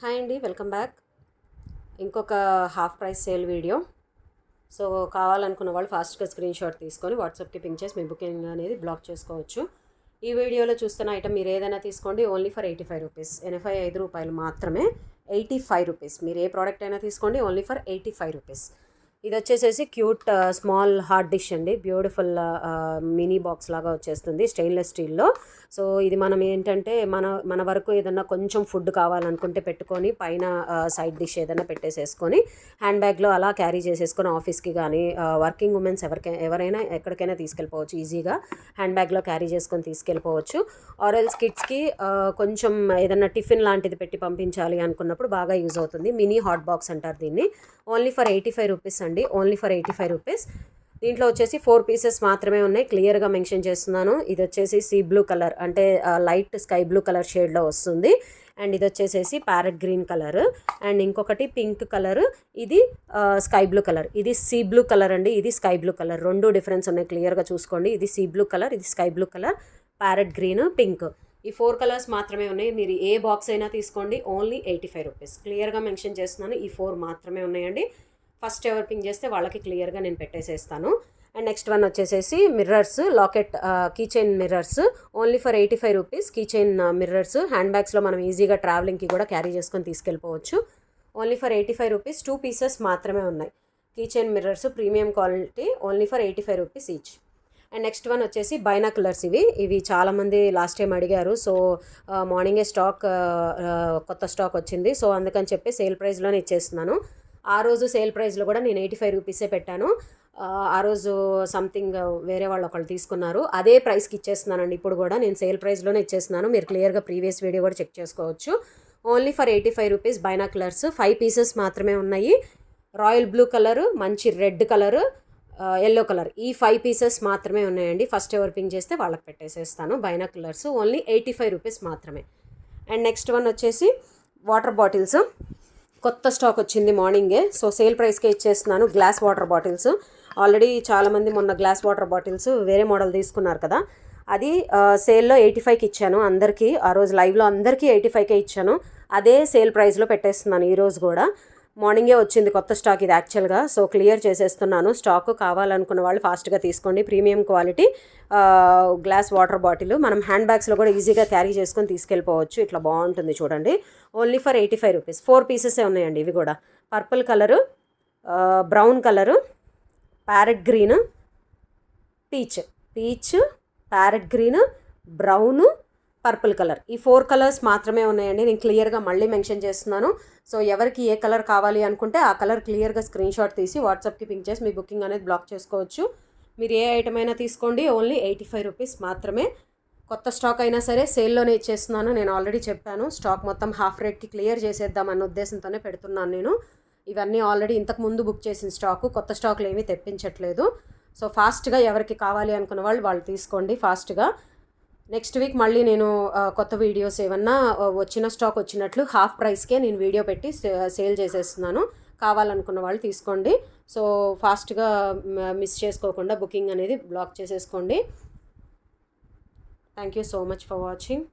Hi అండి, welcome back. ఇంకొక half price sale video. So కావాలనుకున్న వాళ్ళు ఫాస్ట్గా స్క్రీన్ షాట్ తీసుకొని వాట్సాప్కి పింక్ చేసి మీ బుకింగ్ అనేది బ్లాక్ చేసుకోవచ్చు. ఈ వీడియోలో చూస్తున్న ఐటమ్ మీరు ఏదైనా తీసుకోండి, ఓన్లీ ఫర్ 85 రూపీస్. 85 రూపాయలు మాత్రమే. 85 రూపీస్. మీరు ఏ ప్రోడక్ట్ అయినా తీసుకోండి, ఓన్లీ ఫర్ 85 రూపీస్. ఇది వచ్చేసేసి క్యూట్ స్మాల్ హార్ట్ డిష్ అండి. బ్యూటిఫుల్ మినీ బాక్స్ లాగా వచ్చేస్తుంది స్టెయిన్లెస్ స్టీల్లో. సో ఇది మనం ఏంటంటే మన వరకు ఏదన్నా కొంచెం ఫుడ్ కావాలనుకుంటే పెట్టుకొని పైన సైడ్ డిష్ ఏదైనా పెట్టేసేసుకొని హ్యాండ్ బ్యాగ్లో అలా క్యారీ చేసేసుకొని ఆఫీస్కి కానీ వర్కింగ్ ఉమెన్స్ ఎవరైనా ఎక్కడికైనా తీసుకెళ్ళిపోవచ్చు. ఈజీగా హ్యాండ్ బ్యాగ్లో క్యారీ చేసుకొని తీసుకెళ్ళిపోవచ్చు. ఆరెల్స్ కిడ్స్కి కొంచెం ఏదన్నా టిఫిన్ లాంటిది పెట్టి పంపించాలి అనుకున్నప్పుడు బాగా యూజ్ అవుతుంది. మినీ హాట్ బాక్స్ అంటారు దీన్ని. ఓన్లీ ఫర్ 85 రూపీస్ అండి. Only for 85 rupees. దీంట్లో వచ్చేసి 4 పీసెస్ మాత్రమే ఉన్నాయి. క్లియర్గా మెన్షన్ చేస్తున్నాను. ఇది వచ్చేసి సీ బ్లూ కలర్, అంటే లైట్ స్కై బ్లూ కలర్ షేడ్లో వస్తుంది. అండ్ ఇది వచ్చేసేసి ప్యారెట్ గ్రీన్ కలర్. అండ్ ఇంకొకటి పింక్ కలర్. ఇది స్కై బ్లూ కలర్. ఇది సీ బ్లూ కలర్ అండి, ఇది స్కై బ్లూ కలర్. రెండు డిఫరెన్స్ ఉన్నాయి, క్లియర్గా చూసుకోండి. ఇది సీ బ్లూ కలర్, ఇది sky blue colour, parrot green, pink. ఈ 4 కలర్స్ మాత్రమే ఉన్నాయి. మీరు ఏ బాక్స్ అయినా తీసుకోండి, ఓన్లీ 85 రూపీస్. క్లియర్గా మెన్షన్ చేస్తున్నాను, ఈ 4 మాత్రమే ఉన్నాయండి. ఫస్ట్ ఎవరు పింక్ చేస్తే వాళ్ళకి క్లియర్గా నేను పెట్టేసేస్తాను. అండ్ నెక్స్ట్ వన్ వచ్చేసేసి mirrors, locket key chain mirrors. Only for 85 rupees. Key chain mirrors hand బ్యాగ్స్లో మనం ఈజీగా ట్రావెలింగ్కి కూడా క్యారీ చేసుకొని తీసుకెళ్ళిపోవచ్చు. Only for 85 rupees. 2 పీసెస్ మాత్రమే ఉన్నాయి. Key chain mirrors premium quality, only for 85 rupees each. And next one వచ్చేసి బైనాకులర్స్. ఇవి చాలామంది లాస్ట్ టైం అడిగారు. సో మార్నింగే కొత్త స్టాక్ వచ్చింది. సో అందుకని చెప్పి సేల్ ప్రైస్లోనే ఇచ్చేస్తున్నాను. ఆ రోజు సేల్ ప్రైస్లో కూడా నేను 85 రూపీసే పెట్టాను. ఆ రోజు సంథింగ్ వేరే వాళ్ళు ఒకళ్ళు తీసుకున్నారు, అదే ప్రైస్కి ఇచ్చేస్తున్నానండి. ఇప్పుడు కూడా నేను సేల్ ప్రైస్లోనే ఇచ్చేస్తున్నాను. మీరు క్లియర్గా ప్రీవియస్ వీడియో కూడా చెక్ చేసుకోవచ్చు. Only for 85 rupees binoculars. 5 pieces మాత్రమే ఉన్నాయి. రాయల్ బ్లూ కలరు, మంచి రెడ్ కలరు, ఎల్లో కలర్, ఈ 5 పీసెస్ మాత్రమే ఉన్నాయండి. ఫస్ట్ ఎవరు పింక్ చేస్తే వాళ్ళకి పెట్టేసేస్తాను. బైనాకులర్స్ ఓన్లీ 85 రూపీస్ మాత్రమే. అండ్ నెక్స్ట్ వన్ వచ్చేసి వాటర్ బాటిల్స్. కొత్త స్టాక్ వచ్చింది మార్నింగే. సో సేల్ ప్రైస్కే ఇచ్చేస్తున్నాను. Glass water bottles. ఆల్రెడీ చాలామంది మొన్న గ్లాస్ వాటర్ బాటిల్స్ వేరే మోడల్ తీసుకున్నారు కదా, అది సేల్లో 85కి ఇచ్చాను అందరికీ. ఆ రోజు లైవ్లో అందరికీ 85కే ఇచ్చాను. అదే సేల్ ప్రైస్లో పెట్టేస్తున్నాను ఈరోజు కూడా. మార్నింగే వచ్చింది కొత్త స్టాక్ ఇది యాక్చువల్గా. సో క్లియర్ చేసేస్తున్నాను. స్టాక్ కావాలనుకున్న వాళ్ళు ఫాస్ట్గా తీసుకోండి. Premium quality glass water bottle మనం హ్యాండ్ బ్యాగ్స్లో కూడా ఈజీగా క్యారీ చేసుకొని తీసుకెళ్ళిపోవచ్చు. ఇట్లా బాగుంటుంది చూడండి. Only for 85 rupees. 4 పీసెసే ఉన్నాయండి. ఇవి కూడా purple colour, brown colour, parrot green, peach, parrot green, brown, purple colour. ఈ 4 కలర్స్ మాత్రమే ఉన్నాయండి. నేను క్లియర్గా మళ్ళీ మెన్షన్ చేస్తున్నాను. సో ఎవరికి ఏ కలర్ కావాలి అనుకుంటే ఆ కలర్ క్లియర్గా స్క్రీన్ షాట్ తీసి వాట్సాప్కి పింక్ చేసి మీ బుకింగ్ అనేది బ్లాక్ చేసుకోవచ్చు. మీరు ఏ ఐటమ్ అయినా తీసుకోండి, ఓన్లీ 85 రూపీస్ మాత్రమే. కొత్త స్టాక్ అయినా సరే సేల్లోనే ఇచ్చేస్తున్నాను. నేను ఆల్రెడీ చెప్పాను, స్టాక్ మొత్తం హాఫ్ రేట్కి క్లియర్ చేసేద్దామన్న ఉద్దేశంతోనే పెడుతున్నాను నేను. ఇవన్నీ ఆల్రెడీ ఇంతకుముందు బుక్ చేసిన స్టాకు, కొత్త స్టాకులు ఏమీ తెప్పించట్లేదు. సో ఫాస్ట్గా ఎవరికి కావాలి అనుకున్న వాళ్ళు తీసుకోండి ఫాస్ట్గా. నెక్స్ట్ వీక్ మళ్ళీ నేను కొత్త వీడియోస్ ఏమన్నా వచ్చిన స్టాక్ వచ్చినట్లు హాఫ్ ప్రైస్కే నేను వీడియో పెట్టి సేల్ చేసేస్తున్నాను. కావాలనుకున్న వాళ్ళు తీసుకోండి. సో ఫాస్ట్గా మిస్ చేసుకోకుండా బుకింగ్ అనేది బ్లాక్ చేసేసుకోండి. Thank you so much for watching.